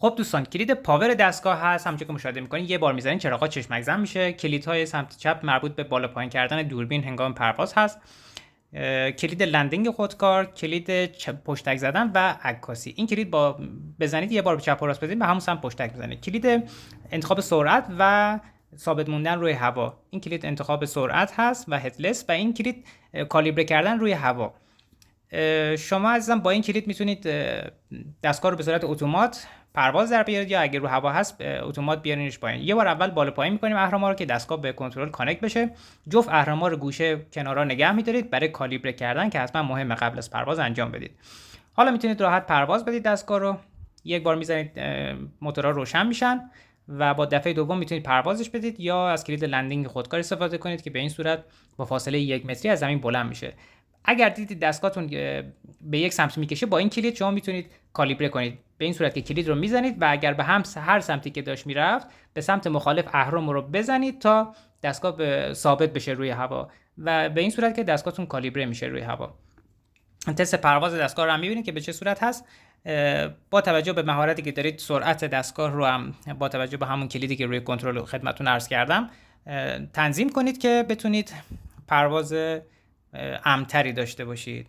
خب دوستان، کلید پاور دستگاه هست. همونجوری که مشاهده می‌کنید یه بار می‌زنید چراغ‌ها چشمک زن میشه. کلیدهای سمت چپ مربوط به بالا پایین کردن دوربین هنگام پرواز هست. کلید لندینگ خودکار، کلید پشتک زدن و عکاسی. این کلید با بزنید یه بار به چپ و راست بزنید به همون سمت پشتک بزنید. کلید انتخاب سرعت و ثابت موندن روی هوا. این کلید انتخاب سرعت هست و هدلس، و این کلید کالیبره کردن روی هوا. شما عزیزان با این کلید میتونید دستگاه رو به صورت اتومات پرواز در بیارید، یا اگر رو هوا هست اتومات بیارینش پایین. یه بار اول بالا پایین میکنیم اهرم‌ها رو که دستگاه به کنترل کانکت بشه. جفت اهرم‌ها رو گوشه کنارا نگه میدارید برای کالیبره کردن که حتما مهمه قبل از پرواز انجام بدید. حالا میتونید راحت پرواز بدید دستگاه رو. یک بار میزنید موتورها روشن میشن و با دفعه دوم میتونید پروازش بدید، یا از کلید لندینگ خودکار استفاده کنید که به این صورت با فاصله 1 متری از زمین بلند میشه. اگر دیدید دستگاهتون به یک سمت میکشه، با این کلید شما میتونید کالیبره کنید به این صورت که کلید رو میزنید و اگر به هر سمتی که داشت میرفت به سمت مخالف اهرم رو بزنید تا دستگاه ثابت بشه روی هوا، و به این صورت که دستگاهتون کالیبره میشه روی هوا. تست پرواز دستگاه رو هم میبینید که به چه صورت هست. با توجه به مهارتی که دارید سرعت دستگاه رو هم با توجه به همون کلیدی که روی کنترل خدمتتون عرض کردم تنظیم کنید که بتونید پرواز امن‌تری داشته باشید.